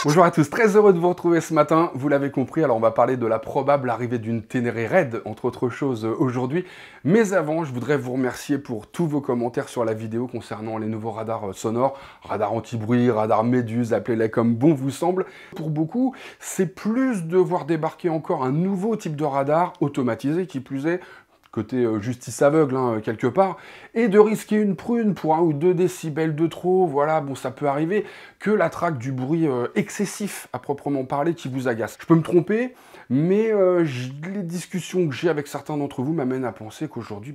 Bonjour à tous, très heureux de vous retrouver ce matin. Vous l'avez compris, alors on va parler de la probable arrivée d'une Ténéré Red, entre autres choses, aujourd'hui. Mais avant, je voudrais vous remercier pour tous vos commentaires sur la vidéo concernant les nouveaux radars sonores, radars anti-bruit, radars Méduse, appelez-les comme bon vous semble. Pour beaucoup, c'est plus de voir débarquer encore un nouveau type de radar automatisé, qui plus est, côté justice aveugle, hein, quelque part, et de risquer une prune pour 1 ou 2 décibels de trop, voilà, bon, ça peut arriver, que la traque du bruit excessif, à proprement parler, qui vous agace. Je peux me tromper, mais les discussions que j'ai avec certains d'entre vous m'amènent à penser qu'aujourd'hui,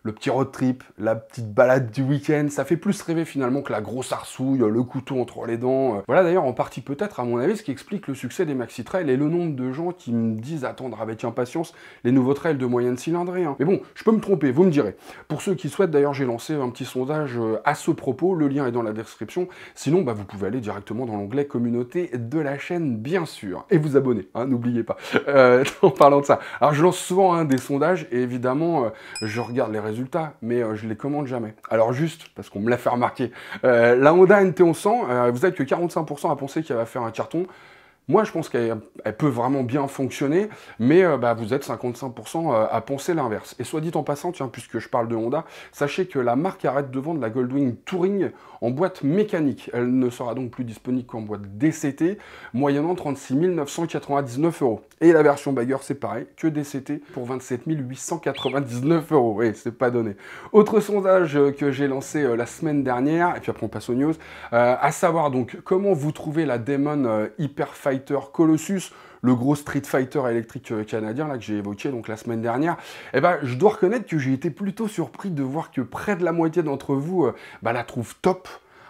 le petit road trip, la petite balade du week-end, ça fait plus rêver finalement que la grosse arsouille, le couteau entre les dents. Voilà d'ailleurs en partie peut-être, à mon avis, ce qui explique le succès des maxi trails et le nombre de gens qui me disent attendre avec impatience les nouveaux trails de moyenne cylindrée. Hein. Mais bon, je peux me tromper, vous me direz. Pour ceux qui souhaitent, d'ailleurs, j'ai lancé un petit sondage à ce propos, le lien est dans la description. Sinon, vous pouvez aller directement dans l'onglet communauté de la chaîne, bien sûr. Et vous abonner, hein, n'oubliez pas. En parlant de ça. Alors je lance souvent des sondages et évidemment, je regarde les résultats, mais je les commande jamais. Alors juste, parce qu'on me l'a fait remarquer, la Honda NT1100, vous êtes que 45% à penser qu'elle va faire un carton. Moi, je pense qu'elle peut vraiment bien fonctionner, mais vous êtes 55% à penser l'inverse. Et soit dit en passant, tiens, puisque je parle de Honda, sachez que la marque arrête de vendre la Goldwing Touring en boîte mécanique. Elle ne sera donc plus disponible qu'en boîte DCT, moyennant 36 999 €. Et la version Bagger, c'est pareil, que DCT pour 27 899 €. Oui, c'est pas donné. Autre sondage que j'ai lancé la semaine dernière, et puis après on passe aux news, à savoir donc comment vous trouvez la Demon Hyper Fighter Colossus, le gros Street Fighter électrique canadien là, que j'ai évoqué donc la semaine dernière. Je dois reconnaître que j'ai été plutôt surpris de voir que près de la moitié d'entre vous la trouvent top,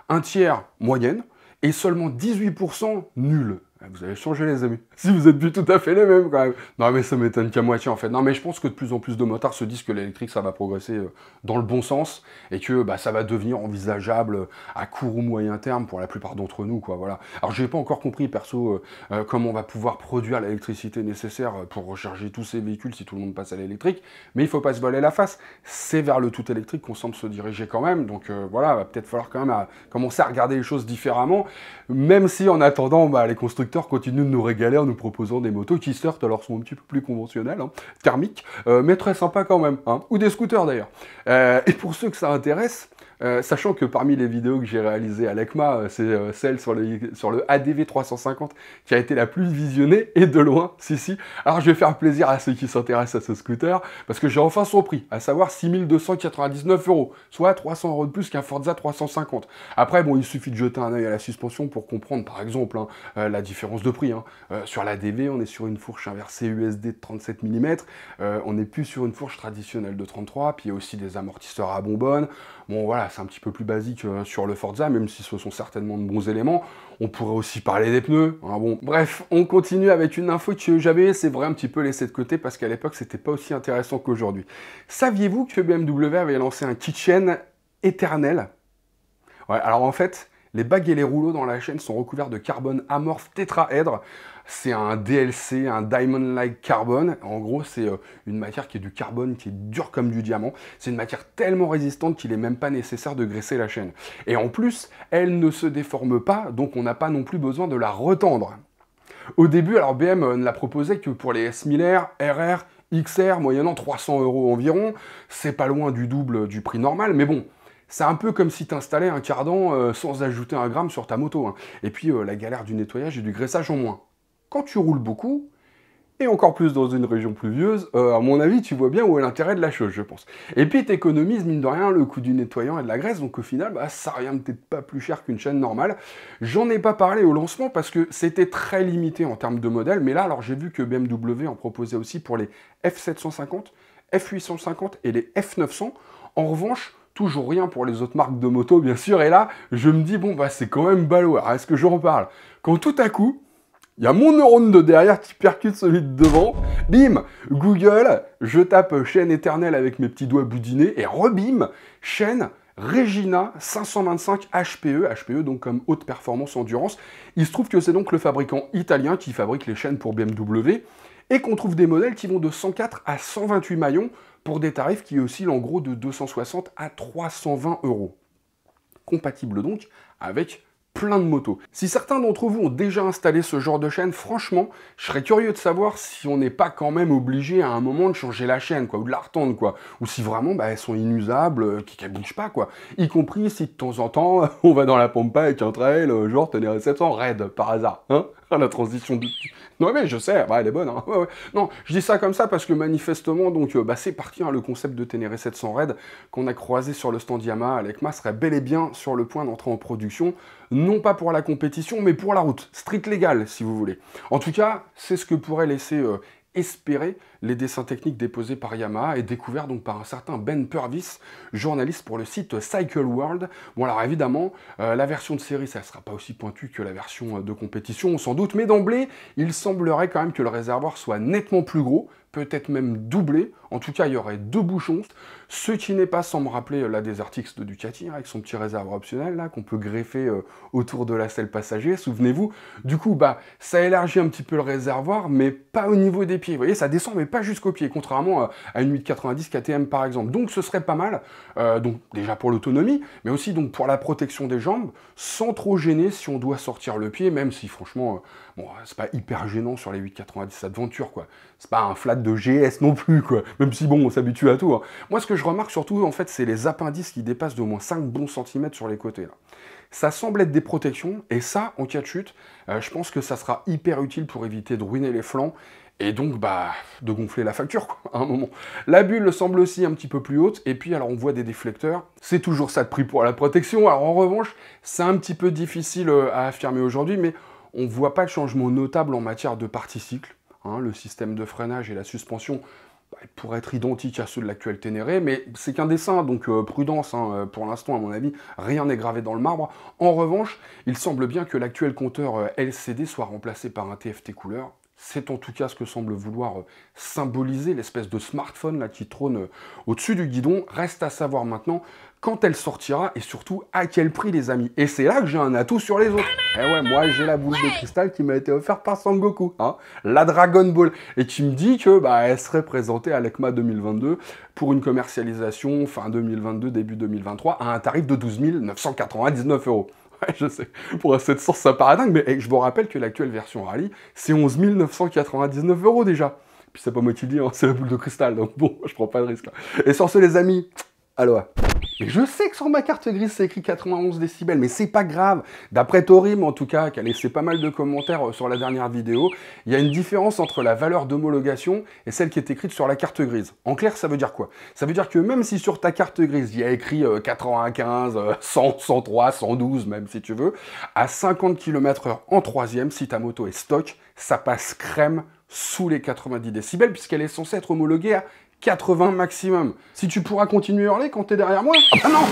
un tiers moyenne, et seulement 18% nul. Vous avez changé les amis. Si vous êtes plus tout à fait les mêmes quand même. Non mais ça m'étonne qu'à moitié en fait. Non mais je pense que de plus en plus de motards se disent que l'électrique ça va progresser dans le bon sens et que ça va devenir envisageable à court ou moyen terme pour la plupart d'entre nous quoi. Voilà. Alors j'ai pas encore compris perso comment on va pouvoir produire l'électricité nécessaire pour recharger tous ces véhicules si tout le monde passe à l'électrique. Mais il faut pas se voiler la face. C'est vers le tout électrique qu'on semble se diriger quand même. Donc voilà, va peut-être falloir quand même commencer à regarder les choses différemment. Même si en attendant les constructeurs continuent de nous régaler en nous proposant des motos qui certes alors sont un petit peu plus conventionnelles, hein, thermiques, mais très sympas quand même, hein, ou des scooters d'ailleurs. Et pour ceux que ça intéresse, sachant que parmi les vidéos que j'ai réalisées à l'ECMA, c'est celle sur le ADV 350 qui a été la plus visionnée, et de loin, si. Alors je vais faire plaisir à ceux qui s'intéressent à ce scooter, parce que j'ai enfin son prix, à savoir 6 299 €, soit 300 € de plus qu'un Forza 350. Après, bon, il suffit de jeter un œil à la suspension pour comprendre, par exemple, la différence de prix. Hein. Sur l'ADV, on est sur une fourche inversée USD de 37 mm, on n'est plus sur une fourche traditionnelle de 33, puis il y a aussi des amortisseurs à bonbonne. Bon, voilà, c'est un petit peu plus basique sur le Forza, même si ce sont certainement de bons éléments. On pourrait aussi parler des pneus. Hein, bon. Bref, on continue avec une info que j'avais, c'est vrai, un petit peu laissé de côté, parce qu'à l'époque, c'était pas aussi intéressant qu'aujourd'hui. Saviez-vous que BMW avait lancé un kit chaîne éternel? Ouais, alors en fait, les bagues et les rouleaux dans la chaîne sont recouverts de carbone amorphe tétraèdre. C'est un DLC, un Diamond-like carbone. En gros, c'est une matière qui est du carbone, qui est dure comme du diamant. C'est une matière tellement résistante qu'il n'est même pas nécessaire de graisser la chaîne. Et en plus, elle ne se déforme pas, donc on n'a pas non plus besoin de la retendre. Au début, alors BM ne la proposait que pour les S1000R, RR, XR, moyennant 300 € environ. C'est pas loin du double du prix normal, mais bon, c'est un peu comme si tu installais un cardan sans ajouter un gramme sur ta moto. Hein. Et puis la galère du nettoyage et du graissage en moins. Quand tu roules beaucoup, et encore plus dans une région pluvieuse, à mon avis, tu vois bien où est l'intérêt de la chose, je pense. Et puis, tu économises, mine de rien, le coût du nettoyant et de la graisse, donc au final, ça revient peut-être pas plus cher qu'une chaîne normale. J'en ai pas parlé au lancement parce que c'était très limité en termes de modèles, mais là, alors j'ai vu que BMW en proposait aussi pour les F750, F850 et les F900. En revanche, toujours rien pour les autres marques de moto, bien sûr, et là, je me dis, bon, c'est quand même ballot. Alors, est-ce que je reparle? Quand tout à coup, il y a mon neurone de derrière qui percute celui de devant. Bim, Google, je tape chaîne éternelle avec mes petits doigts boudinés et rebim, chaîne Regina 525 HPE, HPE donc comme haute performance endurance. Il se trouve que c'est donc le fabricant italien qui fabrique les chaînes pour BMW et qu'on trouve des modèles qui vont de 104 à 128 maillons pour des tarifs qui oscillent en gros de 260 à 320 €. Compatible donc avec plein de motos. Si certains d'entre vous ont déjà installé ce genre de chaîne, franchement, je serais curieux de savoir si on n'est pas quand même obligé à un moment de changer la chaîne, quoi, ou de la retendre, quoi, ou si vraiment bah, elles sont inusables, qu'elles bougent pas, quoi. Y compris si de temps en temps, on va dans la pampa avec un trail, genre Ténéré 700 raid, par hasard, hein. La transition de... Non mais je sais, bah, elle est bonne, hein. Ouais, ouais. Non, je dis ça comme ça parce que manifestement, donc, bah, c'est parti, hein, le concept de Ténéré 700 raid qu'on a croisé sur le stand Yamaha à l'ECMA serait bel et bien sur le point d'entrer en production, non pas pour la compétition, mais pour la route, street légal, si vous voulez. En tout cas, c'est ce que pourrait laisser espérer les dessins techniques déposés par Yamaha et découverts donc par un certain Ben Purvis, journaliste pour le site Cycle World. Bon alors évidemment, la version de série, ça ne sera pas aussi pointu que la version de compétition, sans doute, mais d'emblée, il semblerait quand même que le réservoir soit nettement plus gros, peut-être même doublé. En tout cas, il y aurait 2 bouchons, ce qui n'est pas sans me rappeler la Desert X de Ducati, hein, avec son petit réservoir optionnel, là, qu'on peut greffer autour de la selle passager, souvenez-vous. Du coup, bah, ça élargit un petit peu le réservoir, mais pas au niveau des pieds. Vous voyez, ça descend, mais pas jusqu'aux pieds, contrairement à une 890 KTM, par exemple. Donc, ce serait pas mal, donc déjà pour l'autonomie, mais aussi donc pour la protection des jambes, sans trop gêner si on doit sortir le pied, même si, franchement, bon, c'est pas hyper gênant sur les 890 Adventure, quoi. C'est pas un flat de GS non plus, quoi. Même si, bon, on s'habitue à tout, hein. Moi, ce que je remarque surtout, en fait, c'est les appendices qui dépassent d'au moins 5 bons centimètres sur les côtés, là. Ça semble être des protections, et ça, en cas de chute, je pense que ça sera hyper utile pour éviter de ruiner les flancs, et donc, bah, de gonfler la facture, quoi, à un moment. La bulle semble aussi un petit peu plus haute, et puis, alors, on voit des déflecteurs. C'est toujours ça de prix pour la protection. Alors, en revanche, c'est un petit peu difficile à affirmer aujourd'hui, mais on ne voit pas de changement notable en matière de partie cycle. Hein, le système de freinage et la suspension pourraient être identiques à ceux de l'actuel Ténéré, mais c'est qu'un dessin, donc prudence, hein, pour l'instant, à mon avis, rien n'est gravé dans le marbre. En revanche, il semble bien que l'actuel compteur LCD soit remplacé par un TFT couleur. C'est en tout cas ce que semble vouloir symboliser l'espèce de smartphone là, qui trône au-dessus du guidon. Reste à savoir maintenant quand elle sortira et surtout à quel prix, les amis. Et c'est là que j'ai un atout sur les autres. Eh ouais, moi j'ai la boule de cristal qui m'a été offerte par Sangoku, hein, la Dragon Ball, et qui me dit que bah, elle serait présentée à l'ECMA 2022 pour une commercialisation fin 2022, début 2023 à un tarif de 12 999 €. Ouais, je sais, pour un 700 ça paraît dingue, mais je vous rappelle que l'actuelle version Rallye, c'est 11 999 € déjà. Puis c'est pas moi qui le dis, hein, c'est la boule de cristal, donc bon, je prends pas de risque là. Et sur ce les amis, aloha. Mais je sais que sur ma carte grise, c'est écrit 91 décibels, mais c'est pas grave. D'après Torim, en tout cas, qui a laissé pas mal de commentaires sur la dernière vidéo, il y a une différence entre la valeur d'homologation et celle qui est écrite sur la carte grise. En clair, ça veut dire quoi? Ça veut dire que même si sur ta carte grise, il y a écrit 95, 100, 103, 112, même si tu veux, à 50 km/h en troisième, si ta moto est stock, ça passe crème sous les 90 décibels, puisqu'elle est censée être homologuée à 80 maximum. Si tu pourras continuer à hurler quand t'es derrière moi, ah non!